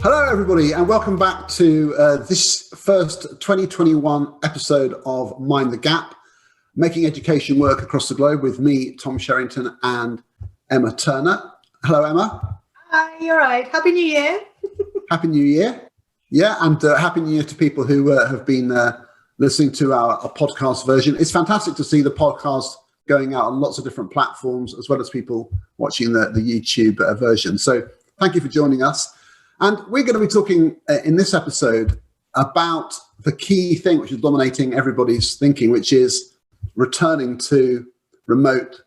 Hello, everybody, and welcome back to this first 2021 episode of Mind the Gap, making education work across the globe with me, Tom Sherrington, and Emma Turner. Hello, Emma. Hi, you're right. Happy New Year. Happy New Year. Yeah, and Happy New Year to people who have been listening to our podcast version. It's fantastic to see the podcast going out on lots of different platforms, as well as people watching the YouTube version. So thank you for joining us. And we're going to be talking in this episode about the key thing which is dominating everybody's thinking, which is returning to remote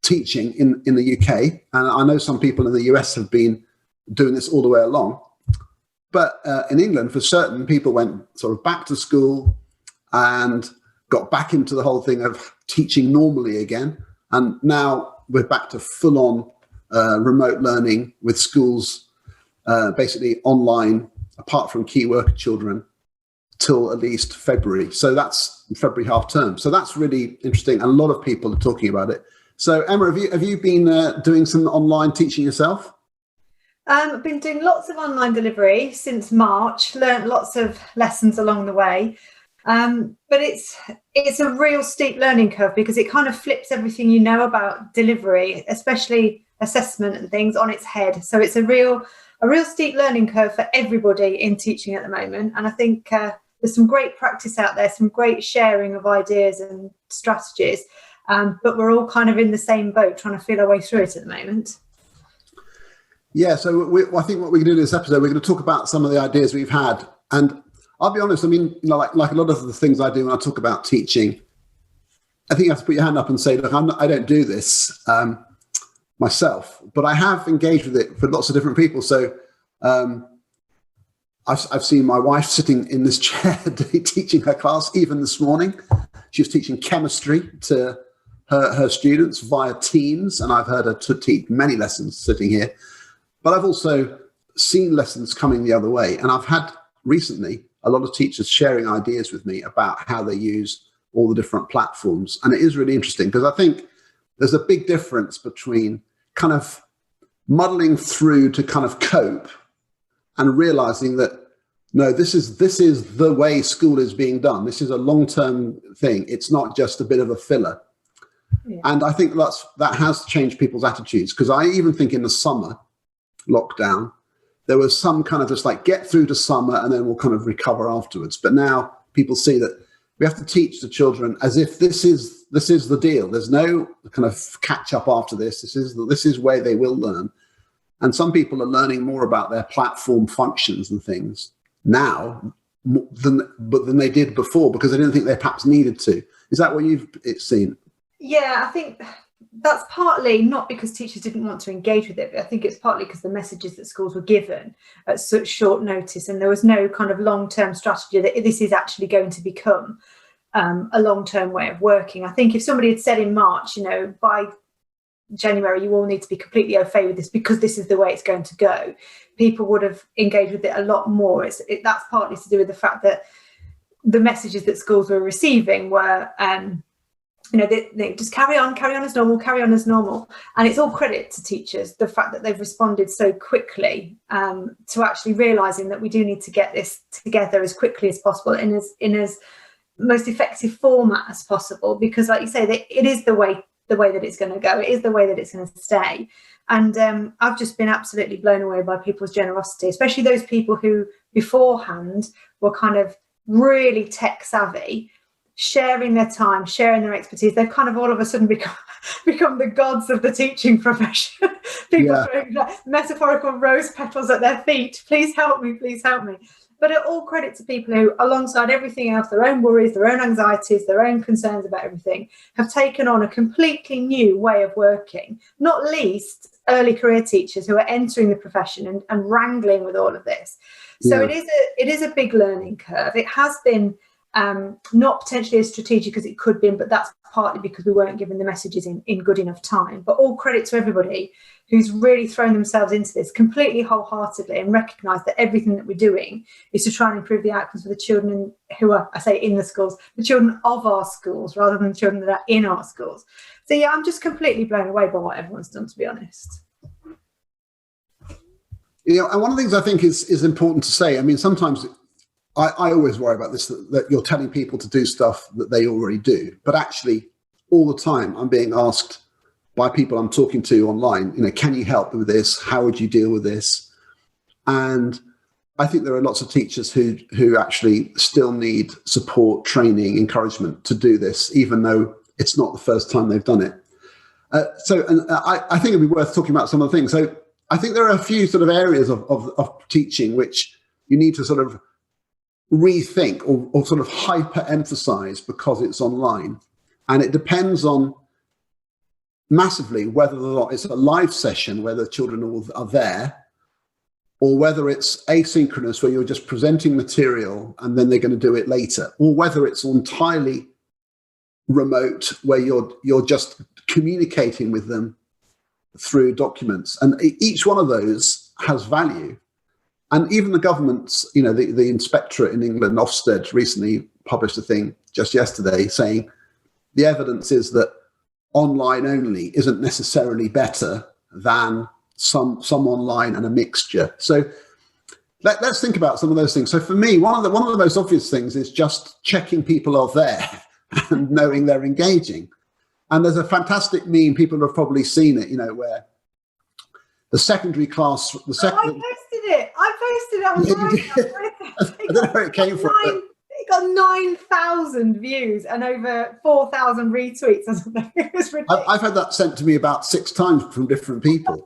teaching in the UK. And I know some people in the US have been doing this all the way along. But in England, for certain, people went sort of back to school and got back into the whole thing of teaching normally again. And now we're back to full-on remote learning with schools basically online, apart from key worker children, till at least February. So that's February half term. So that's really interesting. And a lot of people are talking about it. So Emma, have you been doing some online teaching yourself? I've been doing lots of online delivery since March, learned lots of lessons along the way. But it's a real steep learning curve because it kind of flips everything you know about delivery, especially assessment and things, on its head. So it's a real steep learning curve for everybody in teaching at the moment. And I think there's some great practice out there, some great sharing of ideas and strategies. But we're all kind of in the same boat trying to feel our way through it at the moment. Yeah, so I think what we're going to do in this episode, we're going to talk about some of the ideas we've had. And I'll be honest, I mean, like a lot of the things I do when I talk about teaching, I think you have to put your hand up and say, look, I don't do this myself, but I have engaged with it for lots of different people. So I've seen my wife sitting in this chair teaching her class, even this morning. She was teaching chemistry to her students via Teams, and I've heard her teach many lessons sitting here. But I've also seen lessons coming the other way. And I've had recently a lot of teachers sharing ideas with me about how they use all the different platforms. And it is really interesting because I think there's a big difference between kind of muddling through to kind of cope and realizing that, no, this is the way school is being done. This is a long-term thing. It's not just a bit of a filler. Yeah. And I think that has changed people's attitudes, because I even think in the summer lockdown, there was some kind of just like get through to summer and then we'll kind of recover afterwards. But now people see that we have to teach the children as if this is the deal. There's no kind of catch up after this. This is where they will learn. And some people are learning more about their platform functions and things now than they did before, because they didn't think they perhaps needed to. Is that what you've seen? Yeah, I think that's partly not because teachers didn't want to engage with it, but I think it's partly because the messages that schools were given at such short notice, and there was no kind of long-term strategy that this is actually going to become a long-term way of working. I think if somebody had said in March, by January, you all need to be completely au fait with this because this is the way it's going to go, people would have engaged with it a lot more. That's partly to do with the fact that the messages that schools were receiving were they just carry on as normal. And it's all credit to teachers, the fact that they've responded so quickly to actually realising that we do need to get this together as quickly as possible in as most effective format as possible, because like you say, it is the way that it's going to go. It is the way that it's going to stay. And I've just been absolutely blown away by people's generosity, especially those people who beforehand were kind of really tech savvy, sharing their time, sharing their expertise. They've kind of all of a sudden become the gods of the teaching profession. People throwing metaphorical rose petals at their feet. Please help me, please help me. But all credit to people who, alongside everything else, their own worries, their own anxieties, their own concerns about everything, have taken on a completely new way of working, not least early career teachers who are entering the profession and wrangling with all of this. So it is a big learning curve. It has been not potentially as strategic as it could have been, but that's partly because we weren't given the messages in good enough time. But all credit to everybody who's really thrown themselves into this completely wholeheartedly and recognised that everything that we're doing is to try and improve the outcomes for the children who are, I say, in the schools, the children of our schools rather than the children that are in our schools. So yeah, I'm just completely blown away by what everyone's done, to be honest. And one of the things I think is important to say, I mean, sometimes I always worry about this, that you're telling people to do stuff that they already do. But actually, all the time, I'm being asked by people I'm talking to online, can you help with this? How would you deal with this? And I think there are lots of teachers who actually still need support, training, encouragement to do this, even though it's not the first time they've done it. I think it'd be worth talking about some of the things. So I think there are a few sort of areas of teaching which you need to sort of rethink or sort of hyper emphasize because it's online. And it depends on massively whether or not it's a live session where the children are there, or whether it's asynchronous where you're just presenting material and then they're going to do it later, or whether it's entirely remote where you're just communicating with them through documents. And each one of those has value. And even the government's, the inspectorate in England, Ofsted, recently published a thing just yesterday saying the evidence is that online only isn't necessarily better than some online and a mixture. So let's think about some of those things. So for me, one of the most obvious things is just checking people are there and knowing they're engaging. And there's a fantastic meme, people have probably seen it, where the secondary class, I posted it online. I don't know where it came from. It got 9,000 views and over 4,000 retweets or something. It was ridiculous. I've had that sent to me about 6 times from different people.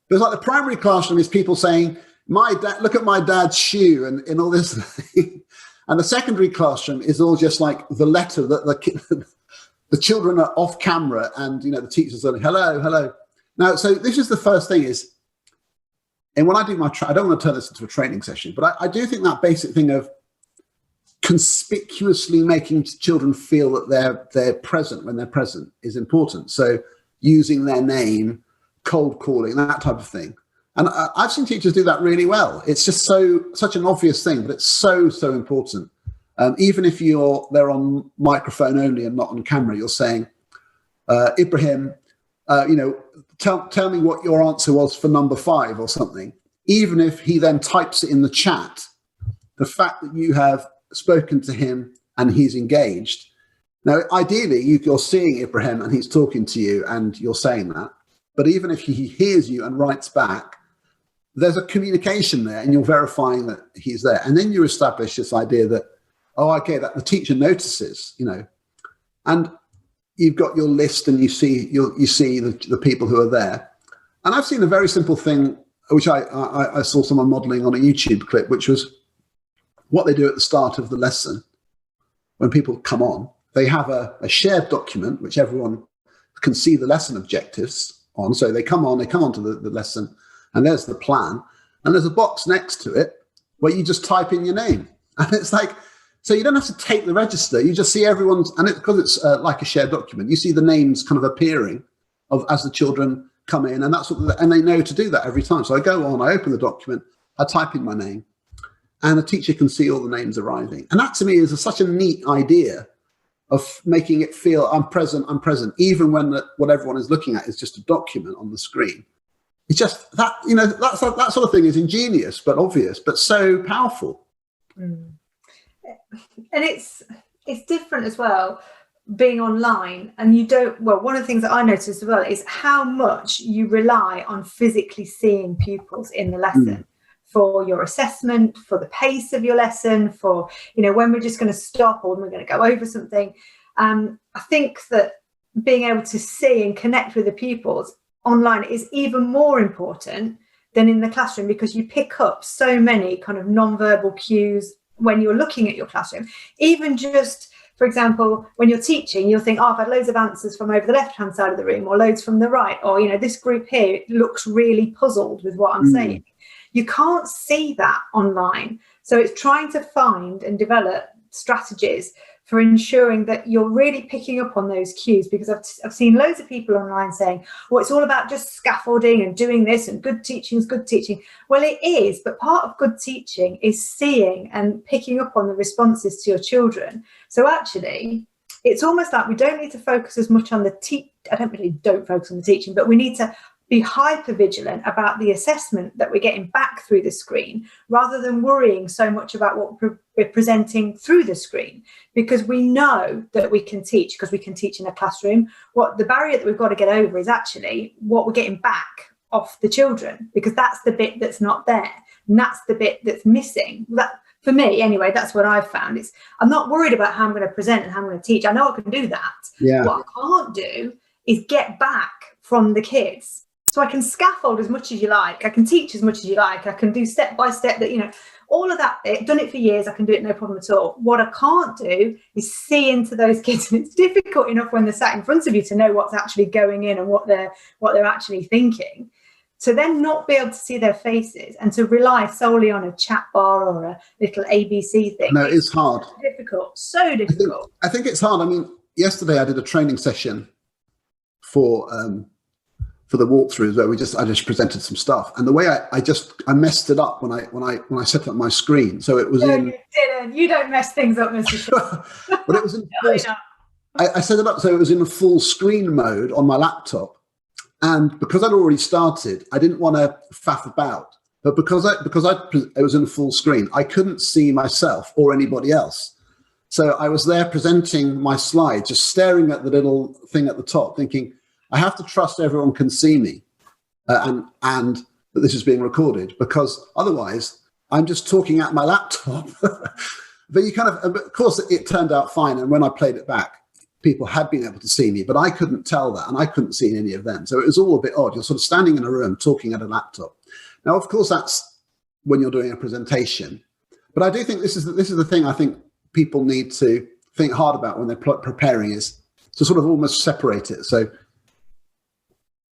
But it's like the primary classroom is people saying, "My dad, look at my dad's shoe," and all this thing. And the secondary classroom is all just like the letter that the children are off camera, and the teachers are like, "Hello, hello." Now, so this is the first thing is, and when I do I don't want to turn this into a training session, but I do think that basic thing of conspicuously making children feel that they're present when they're present is important. So using their name, cold calling, that type of thing. And I've seen teachers do that really well. It's just such an obvious thing, but it's so important. Even if they're on microphone only and not on camera, you're saying, Ibrahim, tell me what your answer was for number 5 or something. Even if he then types it in the chat, the fact that you have spoken to him and he's engaged. Now, ideally, you're seeing Ibrahim and he's talking to you and you're saying that. But even if he hears you and writes back, there's a communication there and you're verifying that he's there. And then you establish this idea that, that the teacher notices, and you've got your list and you see the people who are there. And I've seen a very simple thing, which I saw someone modeling on a YouTube clip, which was what they do at the start of the lesson. When people come on, they have a shared document, which everyone can see the lesson objectives on. So they come onto the lesson, and there's the plan. And there's a box next to it where you just type in your name. And it's like, so you don't have to take the register. You just see everyone's, and because it's like a shared document, you see the names kind of appearing as the children come in, and and they know to do that every time. So I go on, I open the document, I type in my name, and the teacher can see all the names arriving. And that to me is such a neat idea of making it feel I'm present, even when what everyone is looking at is just a document on the screen. It's just that, that sort of thing is ingenious, but obvious, but so powerful. Mm. And it's different as well, being online, and one of the things that I noticed as well is how much you rely on physically seeing pupils in the lesson for your assessment, for the pace of your lesson, for, when we're just going to stop or we're going to go over something. I think that being able to see and connect with the pupils online is even more important than in the classroom, because you pick up so many kind of non-verbal cues when you're looking at your classroom. Even just, for example, when you're teaching, you'll think, I've had loads of answers from over the left-hand side of the room, or loads from the right, or, this group here looks really puzzled with what I'm saying. You can't see that online. So it's trying to find and develop strategies for ensuring that you're really picking up on those cues, because I've seen loads of people online saying, well, it's all about just scaffolding and doing this, and good teaching is good teaching. Well, it is, but part of good teaching is seeing and picking up on the responses to your children. So actually, it's almost like we don't need to focus as much on the don't focus on the teaching, but we need to be hyper vigilant about the assessment that we're getting back through the screen, rather than worrying so much about what we're presenting through the screen, because we know that we can teach, because we can teach in a classroom. What the barrier that we've got to get over is actually what we're getting back off the children, because that's the bit that's not there, and that's the bit that's missing. That, for me anyway, that's what I've found. I'm not worried about how I'm going to present and how I'm going to teach. I know I can do that. Yeah. What I can't do is get back from the kids. So I can scaffold as much as you like. I can teach as much as you like. I can do step by step that, all of that. I've done it for years. I can do it no problem at all. What I can't do is see into those kids. And it's difficult enough when they're sat in front of you to know what's actually going in and what they're actually thinking. To then not be able to see their faces and to rely solely on a chat bar or a little ABC thing. No, it's hard. Difficult. So difficult. I think it's hard. I mean, yesterday I did a training session for the walkthroughs where I just presented some stuff, and the way I messed it up when I set up my screen. So it was You didn't. You don't mess things up, Mr. Shaw. But it was in I set it up so it was in a full screen mode on my laptop, and because I'd already started, I didn't want to faff about. But because it was in a full screen, I couldn't see myself or anybody else. So I was there presenting my slide, just staring at the little thing at the top, thinking, I have to trust everyone can see me and that this is being recorded, because otherwise I'm just talking at my laptop. But of course, it turned out fine. And when I played it back, people had been able to see me, but I couldn't tell that, and I couldn't see any of them. So it was all a bit odd. You're sort of standing in a room talking at a laptop. Now, of course, that's when you're doing a presentation. But I do think this is the thing I think people need to think hard about when they're preparing, is to sort of almost separate it. So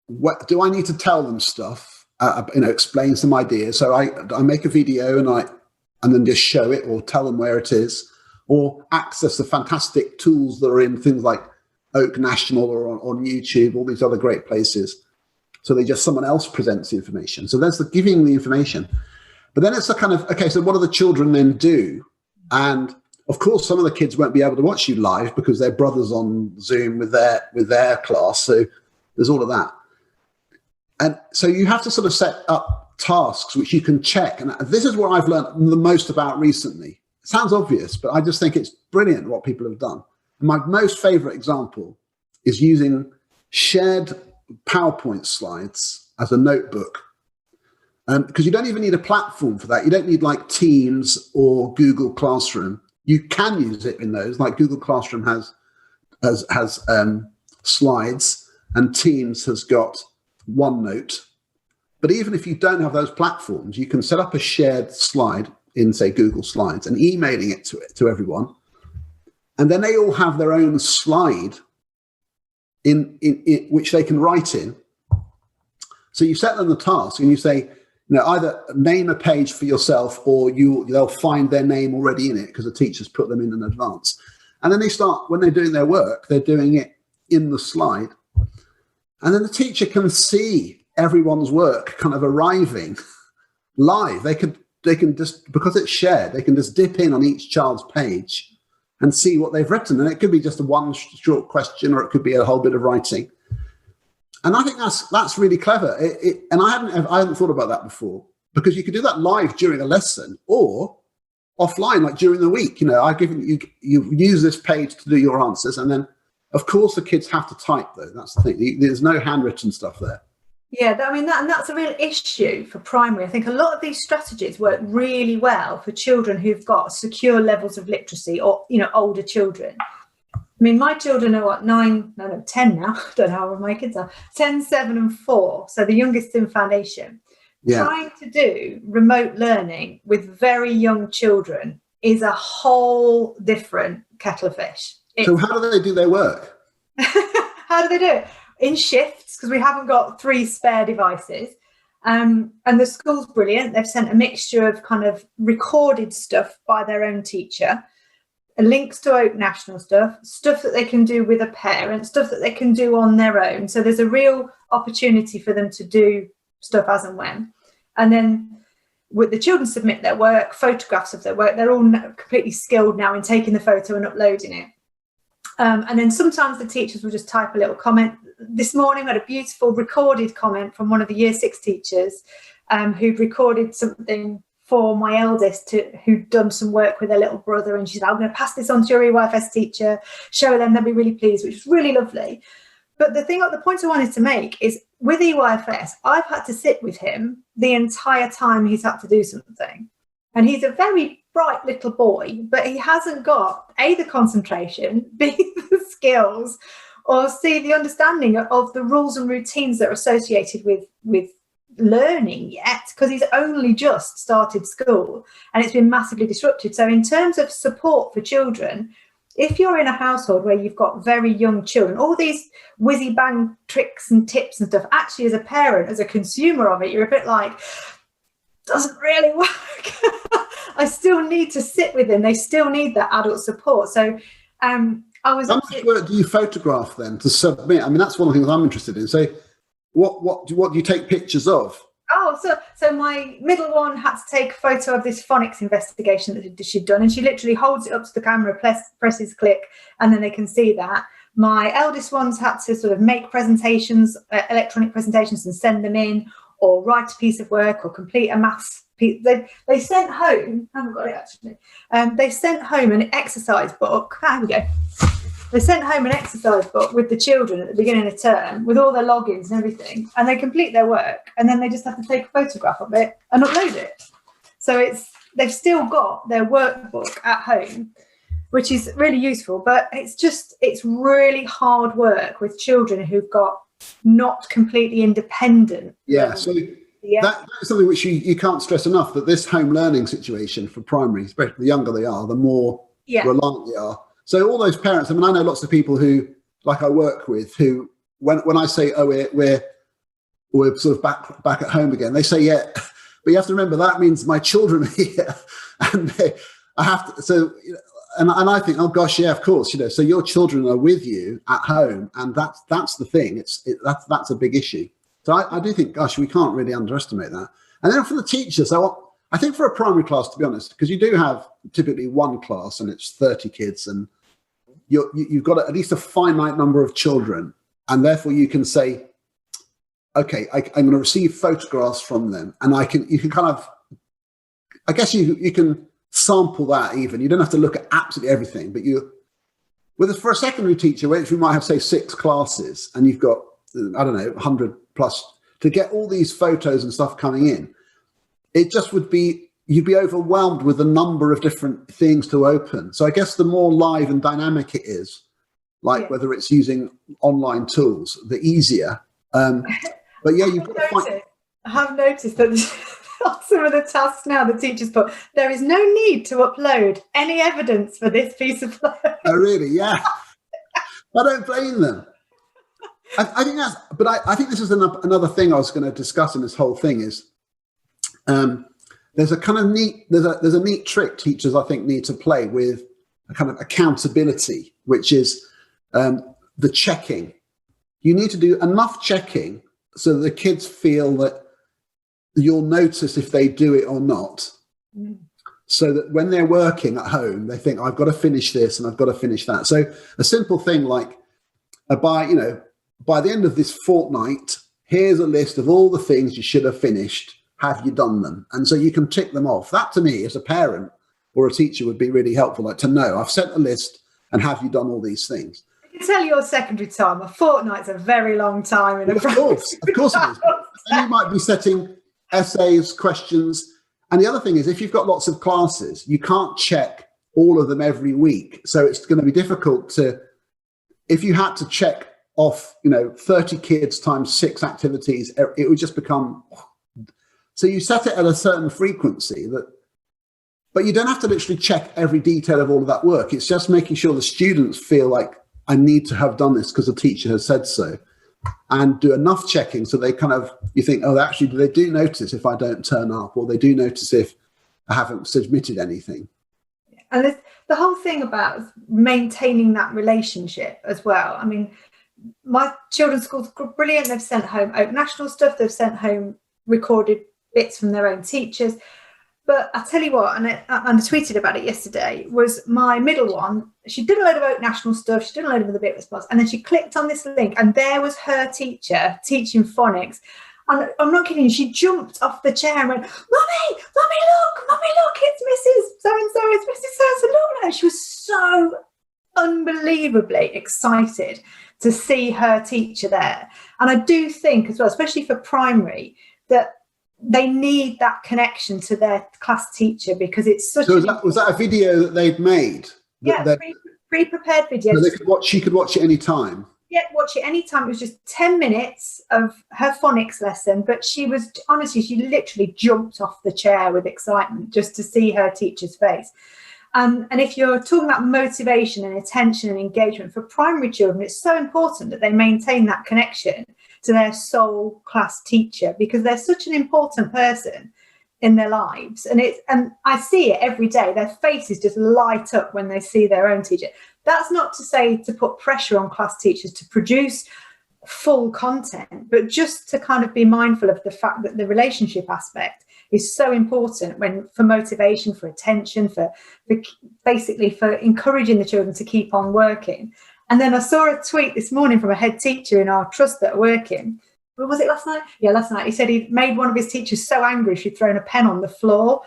what do I need to tell them stuff, explain some ideas? So I make a video and then just show it or tell them where it is, or access the fantastic tools that are in things like Oak National or on YouTube, all these other great places. So someone else presents the information. So there's the giving the information. But then it's a kind of, okay, so what do the children then do? And of course, some of the kids won't be able to watch you live because their brother's on Zoom with their class. So there's all of that. And so you have to sort of set up tasks which you can check. And this is what I've learned the most about recently. It sounds obvious, but I just think it's brilliant what people have done. And my most favorite example is using shared PowerPoint slides as a notebook. Because you don't even need a platform for that. You don't need like Teams or Google Classroom. You can use it in those, like Google Classroom has slides, and Teams has got OneNote. But even if you don't have those platforms, you can set up a shared slide in, say, Google Slides and emailing it to everyone. And then they all have their own slide in which they can write in. So you set them the task and you say, either name a page for yourself, or they'll find their name already in it because the teachers put them in advance. And then they start, when they're doing their work, they're doing it in the slide. And then the teacher can see everyone's work kind of arriving live. They can just, because it's shared, they can just dip in on each child's page and see what they've written. And it could be just one short question, or it could be a whole bit of writing. And I think that's really clever. And I hadn't thought about that before, because you could do that live during a lesson or offline, like during the week. I've given you use this page to do your answers, and then of course the kids have to type though. That's the thing. There's no handwritten stuff there. Yeah, I mean that's a real issue for primary. I think a lot of these strategies work really well for children who've got secure levels of literacy, or older children. I mean, my children are 10 now. I don't know how old my kids are. 10, 7 and 4. So the youngest in foundation. Yeah. Trying to do remote learning with very young children is a whole different kettle of fish. So how do they do their work? How do they do it? In shifts, because we haven't got 3 spare devices. And the school's brilliant. They've sent a mixture of kind of recorded stuff by their own teacher, links to Oak National stuff that they can do with a parent, stuff that they can do on their own. So there's a real opportunity for them to do stuff as and when. And then with the children submit their work, photographs of their work. They're all completely skilled now in taking the photo and uploading it. And then sometimes the teachers will just type a little comment. This morning I had a beautiful recorded comment from one of the year 6 teachers who'd recorded something for my eldest who'd done some work with her little brother, and she said, I'm going to pass this on to your EYFS teacher, show them, they'll be really pleased, which was really lovely. But the point I wanted to make is with EYFS, I've had to sit with him the entire time he's had to do something. And he's a very bright little boy, but he hasn't got A, the concentration, B, the skills, or C, the understanding of the rules and routines that are associated with learning yet, because he's only just started school and it's been massively disrupted. So in terms of support for children, if you're in a household where you've got very young children, all these whizzy bang tricks and tips and stuff, actually as a parent, as a consumer of it, you're a bit like, doesn't really work. I still need to sit with them. They still need that adult support. So I was. How much work do you photograph then to submit? I mean, that's one of the things I'm interested in. So what do you take pictures of? Oh, so my middle one had to take a photo of this phonics investigation that she'd done, and she literally holds it up to the camera, presses click, and then they can see that. My eldest ones had to sort of make presentations, electronic presentations, and send them in, or write a piece of work, or complete a maths piece. They sent home, I haven't got it actually, they sent home an exercise book. Here we go. They sent home an exercise book with the children at the beginning of term with all their logins and everything, and they complete their work, and then they just have to take a photograph of it and upload it. So they've still got their workbook at home, which is really useful, but it's really hard work with children who've got not completely independent. Yeah, so that is something which you can't stress enough, that this home learning situation for primary, especially the younger they are, the more reliant they are. So all those parents, I mean, I know lots of people who, like I work with, who, when I say, oh, we're sort of back at home again, they say, yeah, but you have to remember that means my children are here, and I have to. So, and I think, oh gosh, yeah, of course, so your children are with you at home, and that's the thing. That's a big issue. So I do think, gosh, we can't really underestimate that. And then for the teachers, so I think for a primary class, to be honest, because you do have typically one class and it's 30 kids, and you've got at least a finite number of children, and therefore you can say, okay, I'm going to receive photographs from them, and you can kind of, I guess you can sample that even. You don't have to look at absolutely everything, but for a secondary teacher, which we might have, say, 6 classes, and you've got, I don't know, 100 plus, to get all these photos and stuff coming in, it just you'd be overwhelmed with the number of different things to open. So I guess the more live and dynamic it is, whether it's using online tools, the easier. But yeah, you've got to find. I have noticed that some of the tasks now the teachers put, there is no need to upload any evidence for this piece of work. Oh, really? Yeah. I don't blame them. I think that's, but I think this is another thing I was going to discuss in this whole thing is, there's a kind of there's a neat trick teachers, I think, need to play with a kind of accountability, which is the checking. You need to do enough checking so that the kids feel that you'll notice if they do it or not. Mm. So that when they're working at home, they think, I've got to finish this and I've got to finish that. So a simple thing like by the end of this fortnight, here's a list of all the things you should have finished. Have you done them? And so you can tick them off. That to me as a parent or a teacher would be really helpful, to know I've sent a list and have you done all these things? I can tell your secondary time, a fortnight's a very long time. Of course it is. And you might be setting essays, questions. And the other thing is, if you've got lots of classes, you can't check all of them every week. So it's going to be difficult if you had to check off, 30 kids times 6 activities, it would just become. So you set it at a certain frequency but you don't have to literally check every detail of all of that work. It's just making sure the students feel like I need to have done this because the teacher has said so, and do enough checking so they you think, oh, actually, they do notice if I don't turn up, or they do notice if I haven't submitted anything. And the whole thing about maintaining that relationship as well. I mean, my children's schools are brilliant. They've sent home Oak National stuff. They've sent home recorded bits from their own teachers. But I tell you what, and I tweeted about it yesterday, was my middle one. She did a load of Oak National stuff. She did a load of other bit response. And then she clicked on this link, and there was her teacher teaching phonics. And I'm not kidding you, she jumped off the chair and went, Mummy, look, it's Mrs. So-and-so, it's Mrs. So-and-so. Look. She was so unbelievably excited to see her teacher there. And I do think as well, especially for primary, that they need that connection to their class teacher, because it's such. So was that a video that they'd made? Yeah, pre-prepared video. So she could watch it any time. Yeah, watch it anytime. It was just 10 minutes of her phonics lesson, but she was, honestly, she literally jumped off the chair with excitement just to see her teacher's face. And if you're talking about motivation and attention and engagement for primary children, it's so important that they maintain that connection to their sole class teacher, because they're such an important person in their lives. And I see it every day. Their faces just light up when they see their own teacher. That's not to say to put pressure on class teachers to produce full content, but just to kind of be mindful of the fact that the relationship aspect is so important for motivation, for attention, for basically for encouraging the children to keep on working. And then I saw a tweet this morning from a head teacher in our trust that are working. Was it last night? Yeah, last night. He said he'd made one of his teachers so angry she'd thrown a pen on the floor.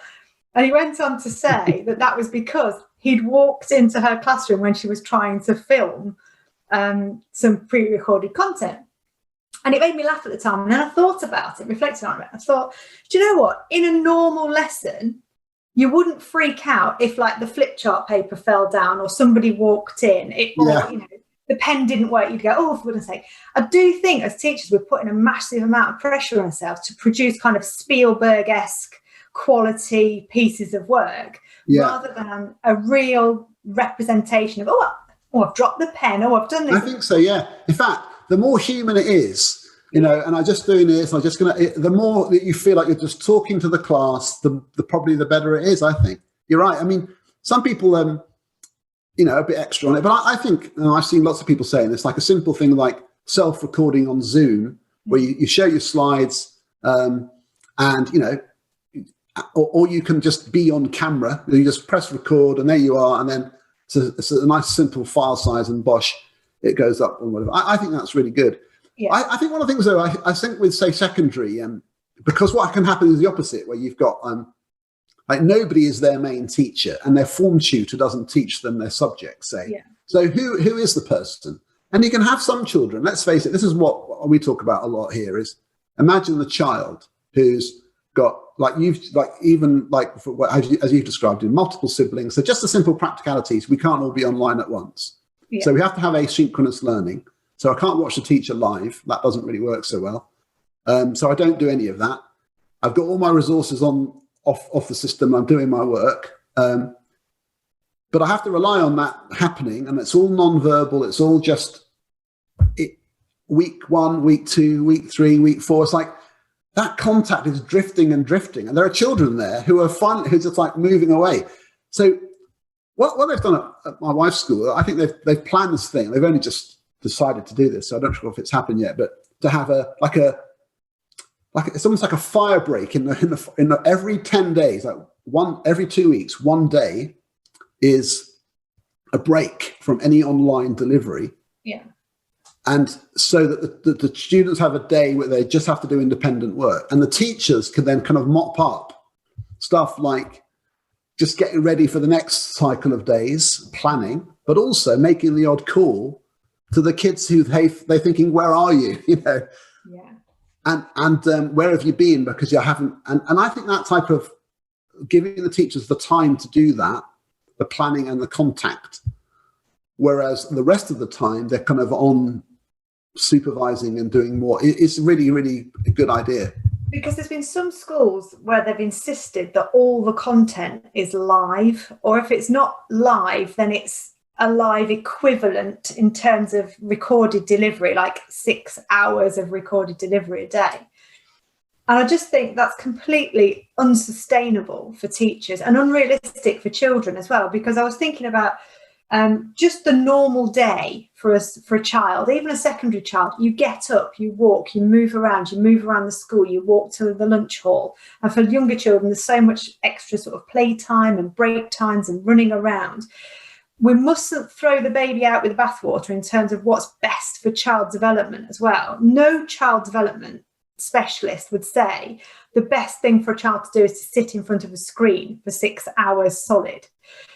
And he went on to say that was because he'd walked into her classroom when she was trying to film some pre-recorded content. And it made me laugh at the time. And then I thought about it, reflected on it. I thought, do you know what? In a normal lesson, you wouldn't freak out if, like, the flip chart paper fell down or somebody walked in, or the pen didn't work. You'd go, oh, for goodness sake. I do think as teachers, we're putting a massive amount of pressure on ourselves to produce kind of Spielberg-esque quality pieces of work, rather than a real representation of, I've dropped the pen, I've done this. I think so, yeah. In fact, the more human it is, and I'm just doing this, the more that you feel like you're just talking to the class, the probably the better it is, I think. You're right. I mean, some people, a bit extra on it, but I think, I've seen lots of people saying this, like a simple thing like self-recording on Zoom, where you show your slides, and, or you can just be on camera. You just press record, and there you are, and then it's a nice simple file size, and bosh, it goes up and whatever. I think that's really good. Yeah. I think one of the things, though, I think with, say, secondary, because what can happen is the opposite, where you've got like nobody is their main teacher, and their form tutor doesn't teach them their subject, say. Yeah. So who is the person? And you can have some children. Let's face it. This is what we talk about a lot here. Is imagine the child who's got as you've described, in multiple siblings. So just the simple practicalities. We can't all be online at once. Yeah. So we have to have asynchronous learning. So I can't watch the teacher live. That doesn't really work so well. So I don't do any of that. I've got all my resources off the system. I'm doing my work. But I have to rely on that happening. And it's all non-verbal. It's all just week 1, week 2, week 3, week 4. It's like that contact is drifting and drifting. And there are children there who are who's just like moving away. So what they've done at my wife's school, I think they've planned this thing. They've only just decided to do this, so I don't know if it's happened yet. But to have it's almost like a fire break in the every 10 days, every 2 weeks, 1 day is a break from any online delivery. Yeah. And so that the students have a day where they just have to do independent work, and the teachers can then kind of mop up stuff like just getting ready for the next cycle of days, planning, but also making the odd call to the kids who they're thinking, where are you? Yeah. And where have you been? Because you haven't. And I think that type of giving the teachers the time to do that, the planning and the contact, whereas the rest of the time they're kind of on supervising and doing more. It's really, really a good idea. Because there's been some schools where they've insisted that all the content is live, or if it's not live, then it's a live equivalent in terms of recorded delivery, like 6 hours of recorded delivery a day. And I just think that's completely unsustainable for teachers and unrealistic for children as well, because I was thinking about just the normal day for a child, even a secondary child, you get up, you walk, you move around the school, you walk to the lunch hall. And for younger children, there's so much extra sort of playtime and break times and running around. We mustn't throw the baby out with the bathwater in terms of what's best for child development as well. No child development specialist would say the best thing for a child to do is to sit in front of a screen for 6 hours solid.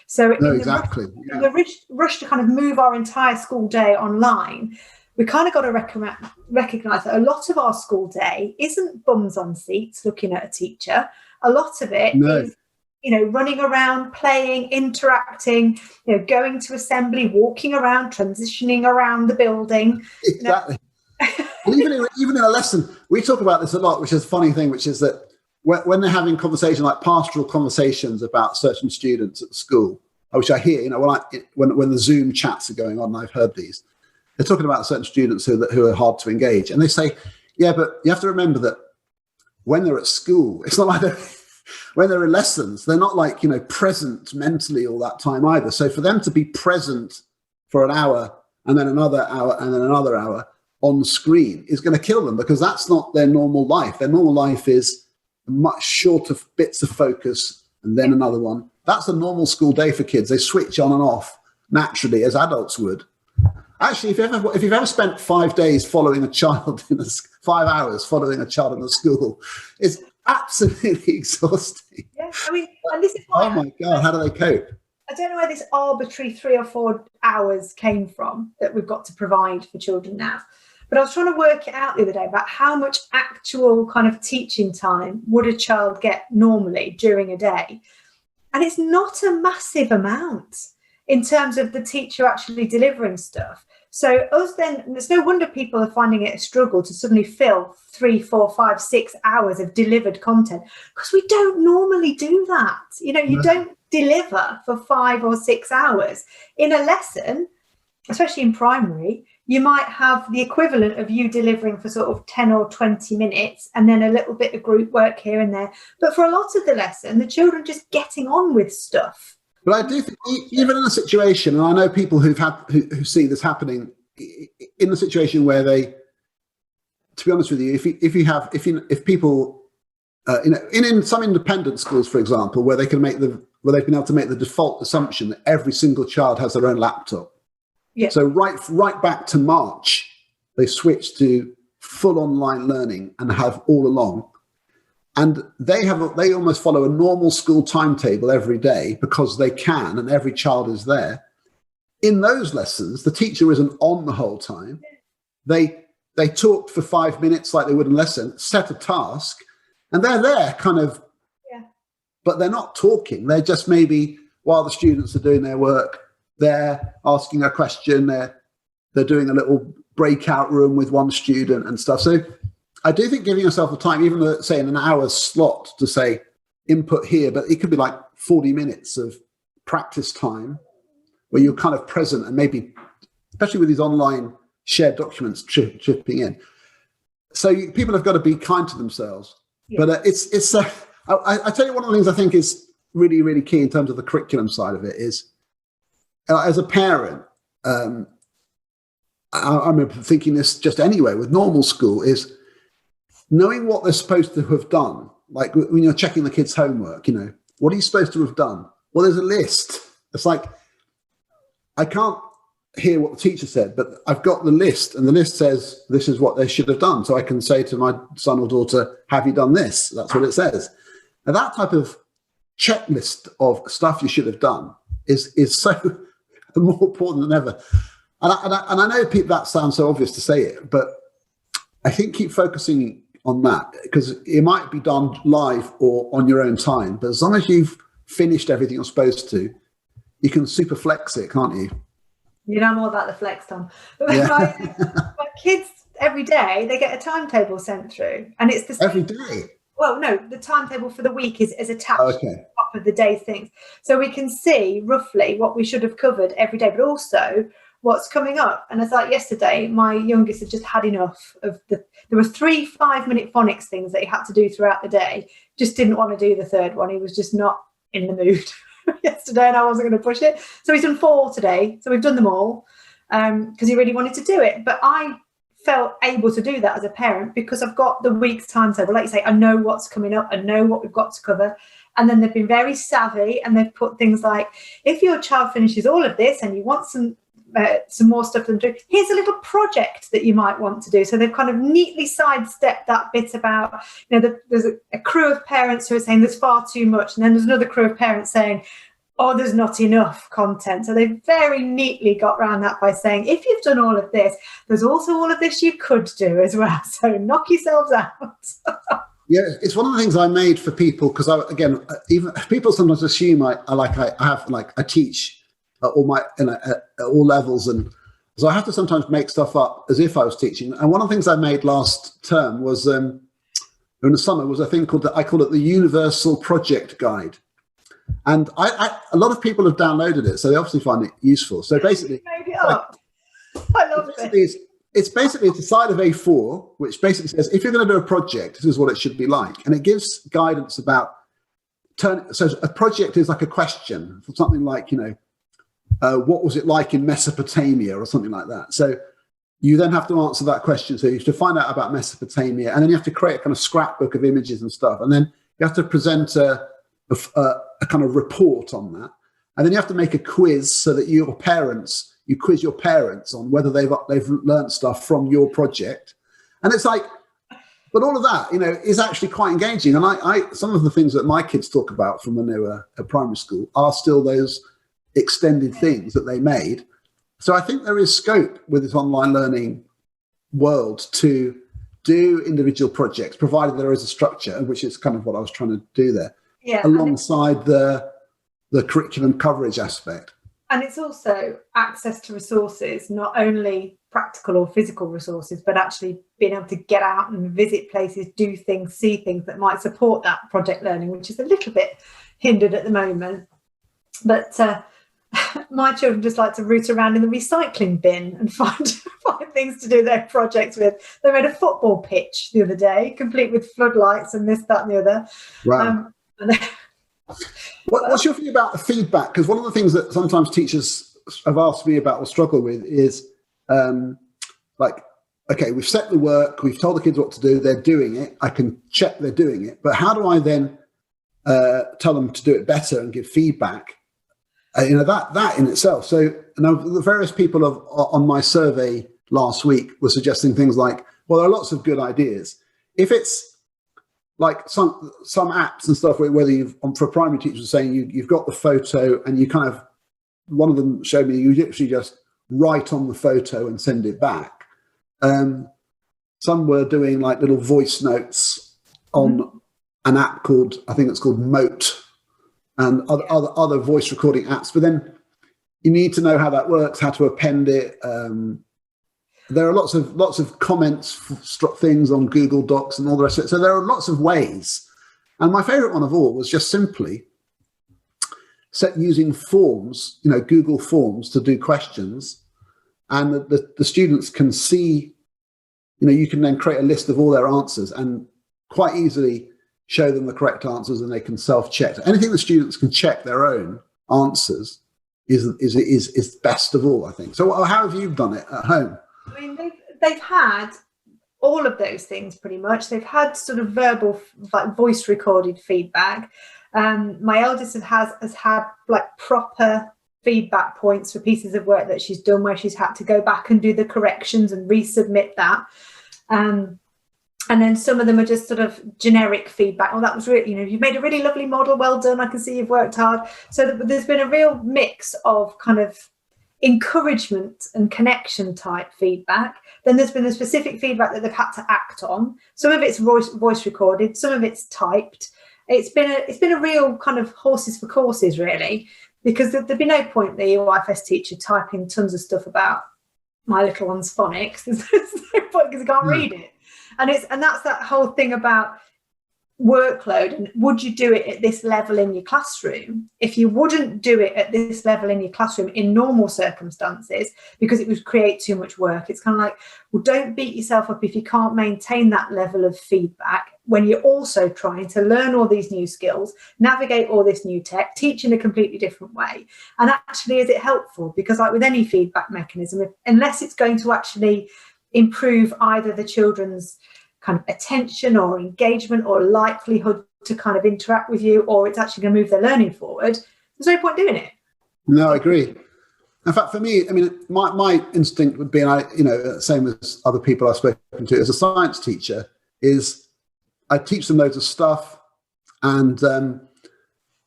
So no, in exactly. in the rush to kind of move our entire school day online, we kind of got to recognise that a lot of our school day isn't bums on seats looking at a teacher. A lot of it is, running around, playing, interacting, going to assembly, walking around, transitioning around the building. Exactly. even in a lesson, we talk about this a lot, which is a funny thing, which is that when they're having conversations, like pastoral conversations about certain students at school, which I hear, when the Zoom chats are going on, and I've heard these, they're talking about certain students who are hard to engage. And they say, yeah, but you have to remember that when they're at school, it's not like when they're in lessons, they're not like, present mentally all that time either. So for them to be present for an hour and then another hour and then another hour on screen is going to kill them, because that's not their normal life. Their normal life is much shorter bits of focus and then another one. That's a normal school day for kids. They switch on and off naturally as adults would. Actually, if you've ever spent 5 days following a child 5 hours following a child in the school, it's absolutely exhausting. Yeah, and this is why. Oh my God, how do they cope? I don't know where this arbitrary 3 or 4 hours came from that we've got to provide for children now. But I was trying to work it out the other day about how much actual kind of teaching time would a child get normally during a day. And it's not a massive amount in terms of the teacher actually delivering stuff. So there's no wonder people are finding it a struggle to suddenly fill 3, 4, 5, 6 hours of delivered content, because we don't normally do that. You don't deliver for 5 or 6 hours. In a lesson, especially in primary, you might have the equivalent of you delivering for sort of 10 or 20 minutes and then a little bit of group work here and there. But for a lot of the lesson, the children just getting on with stuff. But I do think even in a situation, and I know people who see this happening in a situation where they, to be honest with you, if people, in some independent schools, for example, where they've been able to make the default assumption that every single child has their own laptop. Yeah. So right back to March, they switched to full online learning and have all along. And they almost follow a normal school timetable every day because they can, and every child is there. In those lessons, the teacher isn't on the whole time. They talk for 5 minutes like they would in lesson, set a task, and they're there kind of, but they're not talking. They're just maybe, while the students are doing their work, they're asking a question, they're doing a little breakout room with one student and stuff. So I do think giving yourself the time, even though, say in an hour's slot, to say input here, but it could be like 40 minutes of practice time where you're kind of present, and maybe, especially with these online shared documents chipping in. So people have got to be kind to themselves. Yeah. But I tell you, one of the things I think is really, really key in terms of the curriculum side of it is, as a parent, I'm thinking this just anyway with normal school, is knowing what they're supposed to have done. Like when you're checking the kids' homework, what are you supposed to have done? Well, there's a list. It's like, I can't hear what the teacher said, but I've got the list, and the list says this is what they should have done. So I can say to my son or daughter, have you done this? That's what it says. And that type of checklist of stuff you should have done is so more important than ever. And I know that sounds so obvious to say it, but I think keep focusing on that, because it might be done live or on your own time. But as long as you've finished everything you're supposed to, you can super flex it, can't you? You know more about the flex, Tom. But my kids, every day, they get a timetable sent through. And it's the same. Every day? Well, no, the timetable for the week is attached to the top of the day's things. So we can see roughly what we should have covered every day, but also what's coming up. And it's like yesterday, my youngest had just had enough of there were 3 5-minute phonics things that he had to do throughout the day. Just didn't want to do the third one. He was just not in the mood. yesterday, and I wasn't going to push it. So he's done 4 today. So we've done them all because he really wanted to do it. But I felt able to do that as a parent because I've got the week's timetable. Like you say, I know what's coming up. I know what we've got to cover. And then they've been very savvy, and they've put things like, if your child finishes all of this and you want some more stuff to do, here's a little project that you might want to do. So they've kind of neatly sidestepped that bit about, there's a crew of parents who are saying there's far too much, and then there's another crew of parents saying, oh, there's not enough content. So they very neatly got around that by saying, if you've done all of this, there's also all of this you could do as well. So knock yourselves out. Yeah, it's one of the things I made for people because even people sometimes assume I teach at all levels, and so I have to sometimes make stuff up as if I was teaching. And one of the things I made last term was in the summer was a thing I call it the Universal Project Guide, and a lot of people have downloaded it, so they obviously find it useful. So basically, you made it up. I love it. It's basically a side of A4, which basically says, if you're going to do a project, this is what it should be like. And it gives guidance about so a project is like a question, something like, what was it like in Mesopotamia or something like that. So you then have to answer that question. So you have to find out about Mesopotamia, and then you have to create a kind of scrapbook of images and stuff. And then you have to present a kind of report on that. And then you have to make a quiz so that you quiz your parents on whether they've learned stuff from your project. And it's like, but all of that, is actually quite engaging. And I some of the things that my kids talk about from when they were at primary school are still those extended things that they made. So I think there is scope with this online learning world to do individual projects, provided there is a structure, which is kind of what I was trying to do there, alongside the curriculum coverage aspect. And it's also access to resources, not only practical or physical resources, but actually being able to get out and visit places, do things, see things that might support that project learning, which is a little bit hindered at the moment. But my children just like to root around in the recycling bin and find things to do their projects with. They made a football pitch the other day, complete with floodlights and this, that, and the other. Right. What's your view about the feedback? Because one of the things that sometimes teachers have asked me about or struggle with is okay, we've set the work, we've told the kids what to do, they're doing it, I can check they're doing it, but how do I then tell them to do it better and give feedback? That in itself. So the various people on my survey last week were suggesting things like, well, there are lots of good ideas. If it's like some apps and stuff, whether for primary teachers saying you've got the photo and you kind of, one of them showed me you literally just write on the photo and send it back. Some were doing like little voice notes on an app called Moat, and other voice recording apps. But then you need to know how that works, how to append it. There are lots of comments, things on Google Docs and all the rest of it. So there are lots of ways. And my favorite one of all was just simply using forms, Google Forms to do questions. And the students can see, you can then create a list of all their answers and quite easily show them the correct answers, and they can self-check. Anything the students can check their own answers is best of all, I think. So how have you done it at home? I mean, they've had all of those things pretty much. They've had sort of verbal, like voice recorded feedback. My eldest has had like proper feedback points for pieces of work that she's done where she's had to go back and do the corrections and resubmit that. And then some of them are just sort of generic feedback. Oh, that was really, you've made a really lovely model. Well done. I can see you've worked hard. So there's been a real mix of kind of encouragement and connection type feedback. Then there's been the specific feedback that they've had to act on. Some of it's voice recorded, some of it's typed. It's been a real kind of horses for courses, really, because there'd be no point the EYFS teacher typing tons of stuff about my little one's phonics. There's no point because he can't read it. And that's that whole thing about workload, and would you do it at this level in your classroom? If you wouldn't do it at this level in your classroom in normal circumstances because it would create too much work, it's kind of like, well, don't beat yourself up if you can't maintain that level of feedback when you're also trying to learn all these new skills, navigate all this new tech, teach in a completely different way. And actually, is it helpful? Because like with any feedback mechanism, unless it's going to actually improve either the children's kind of attention or engagement or likelihood to kind of interact with you, or it's actually going to move their learning forward, there's no point doing it. No, I agree. In fact, for me, I mean, my instinct would be, and same as other people I've spoken to as a science teacher, is I teach them loads of stuff, and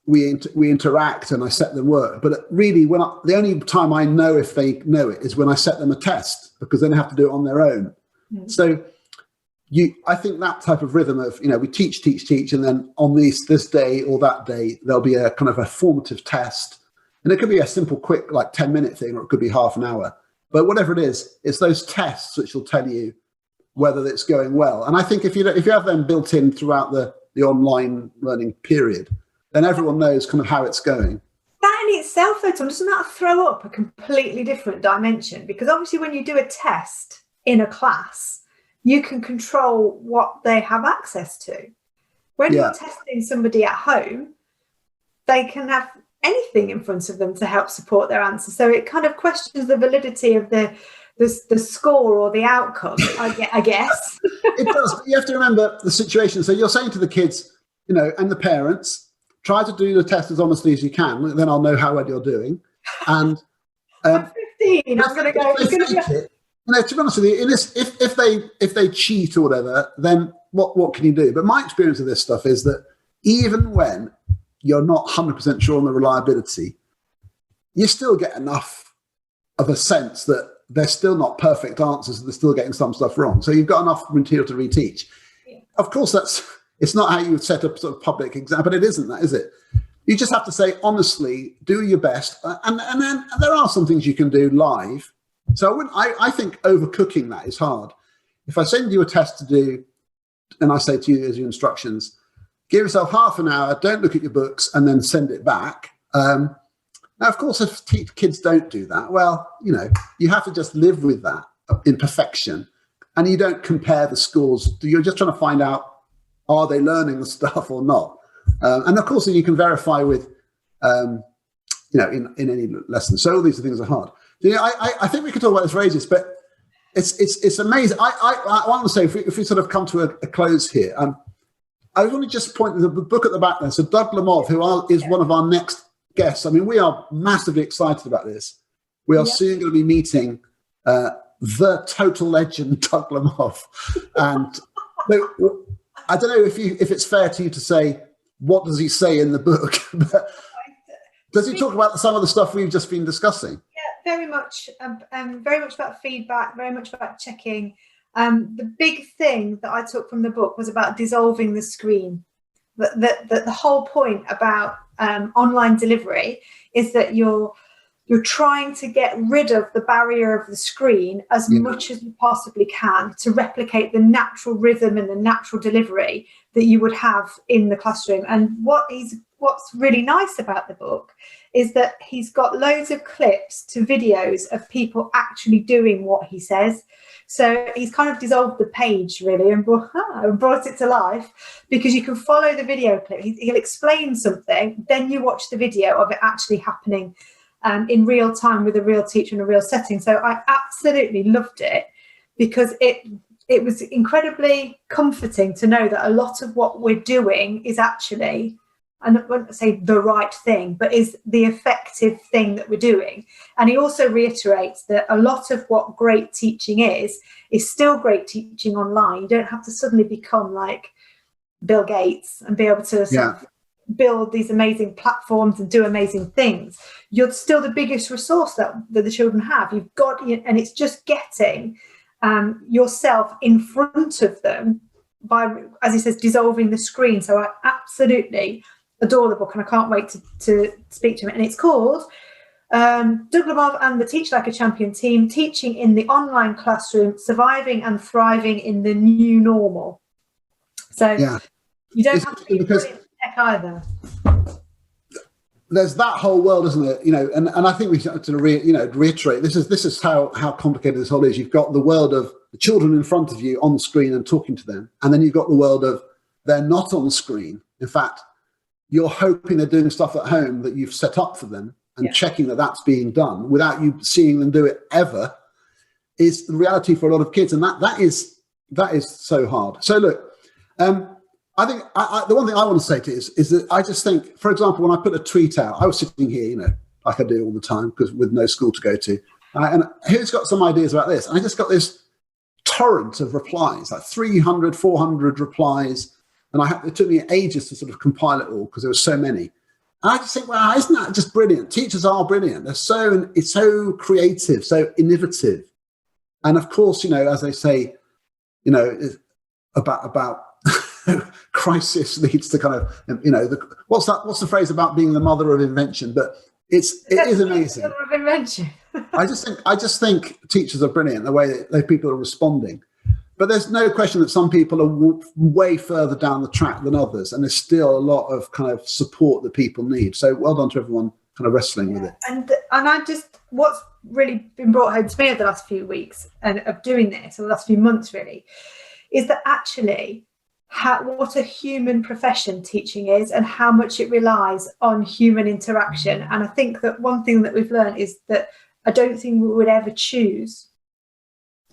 we interact, and I set them work. But really, the only time I know if they know it is when I set them a test, because then they have to do it on their own. Mm. So I think that type of rhythm of, we teach, and then on this day or that day, there'll be a kind of a formative test. And it could be a simple, quick, like 10-minute thing, or it could be half an hour. But whatever it is, it's those tests which will tell you whether it's going well. And I think if you have them built in throughout the online learning period, then everyone knows kind of how it's going. That in itself, though, Tom, doesn't that throw up a completely different dimension? Because obviously when you do a test in a class, you can control what they have access to. When you're testing somebody at home, they can have anything in front of them to help support their answer. So it kind of questions the validity of the score or the outcome, I guess. It does. But you have to remember the situation. So you're saying to the kids, and the parents, try to do the test as honestly as you can. Then I'll know how well you're doing. And I'm 15. I'm going to go. To be honest with you, if they cheat or whatever, then what can you do? But my experience of this stuff is that even when you're not 100% sure on the reliability, you still get enough of a sense that they're still not perfect answers, they're still getting some stuff wrong. So you've got enough material to reteach. Yeah. Of course, it's not how you would set up sort of public exam, but it isn't that, is it? You just have to say, honestly, do your best. And then there are some things you can do live. So I think overcooking that is hard. If I send you a test to do, and I say to you as your instructions, give yourself half an hour, don't look at your books, and then send it back. Now, of course, if kids don't do that, well, you have to just live with that imperfection, and you don't compare the scores. You're just trying to find out, are they learning the stuff or not? And of course, you can verify with, in any lesson. So all these things are hard. I think we could talk about this for ages, but it's amazing. I want to say, if we sort of come to a close here, I want to just point to the book at the back there. So Doug Lemov, who is one of our next guests. I mean, we are massively excited about this. We are soon going to be meeting the total legend, Doug Lemov. And I don't know if it's fair to you to say, what does he say in the book? But does he talk about some of the stuff we've just been discussing? Yeah, very much about feedback, very much about checking. The big thing that I took from the book was about dissolving the screen. The whole point about online delivery is that you're trying to get rid of the barrier of the screen as much as you possibly can to replicate the natural rhythm and the natural delivery that you would have in the classroom. And what's really nice about the book is that he's got loads of clips to videos of people actually doing what he says. So he's kind of dissolved the page really and brought it to life, because you can follow the video clip. He'll explain something, then you watch the video of it actually happening in real time with a real teacher in a real setting. So I absolutely loved it, because it was incredibly comforting to know that a lot of what we're doing is actually, I wouldn't say the right thing, but is the effective thing that we're doing. And he also reiterates that a lot of what great teaching is still great teaching online. You don't have to suddenly become like Bill Gates and be able to sort of build these amazing platforms and do amazing things. You're still the biggest resource that the children have. You've got, and it's just getting yourself in front of them by, as he says, dissolving the screen. So I absolutely adore the book, and I can't wait to speak to him. And it's called Doug Lemov and the Teach Like a Champion Team, Teaching in the Online Classroom, Surviving and Thriving in the New Normal. So You don't have to be brilliant tech either. There's that whole world, isn't it? And I think we have to reiterate, this is how complicated this whole is. You've got the world of the children in front of you on the screen and talking to them, and then you've got the world of they're not on the screen. In fact, you're hoping they're doing stuff at home that you've set up for them and checking that that's being done without you seeing them do it ever is the reality for a lot of kids, and that is so hard. So look, I think the one thing I want to say to you is that I just think, for example, when I put a tweet out, I was sitting here, like I do all the time, because with no school to go to, and who's got some ideas about this? And I just got this torrent of replies, like 300, 400 replies, and it took me ages to sort of compile it all because there were so many. And I just think, wow, isn't that just brilliant? Teachers are brilliant. It's so creative, so innovative. And of course, as they say, about crisis leads to kind of, what's the phrase about being the mother of invention? But it is amazing. Mother of invention. I just think teachers are brilliant, the way that people are responding. But there's no question that some people are way further down the track than others, and there's still a lot of kind of support that people need. So well done to everyone kind of wrestling with it. And what's really been brought home to me over the last few weeks and of doing this, or the last few months really, is that actually what a human profession teaching is and how much it relies on human interaction. And I think that one thing that we've learned is that I don't think we would ever choose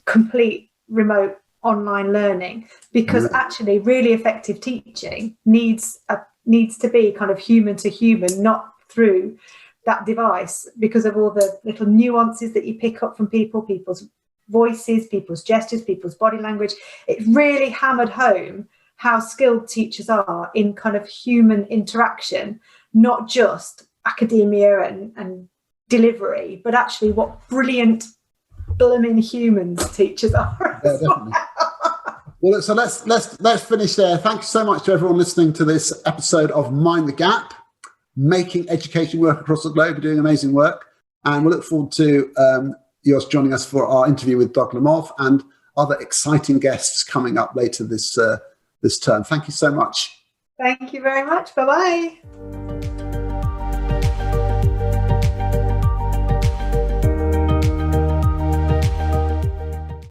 complete remote online learning, because actually really effective teaching needs to be kind of human to human, not through that device, because of all the little nuances that you pick up from people's voices, people's gestures, people's body language. It really hammered home how skilled teachers are in kind of human interaction, not just academia and delivery, but actually what brilliant blooming humans teachers are. Yeah, definitely. Well, so let's finish there. Thank you so much to everyone listening to this episode of Mind the Gap, making education work across the globe. You're doing amazing work, and we'll look forward to yours joining us for our interview with Doug Lemov and other exciting guests coming up later this term. Thank you so much. Thank you very much. Bye-bye.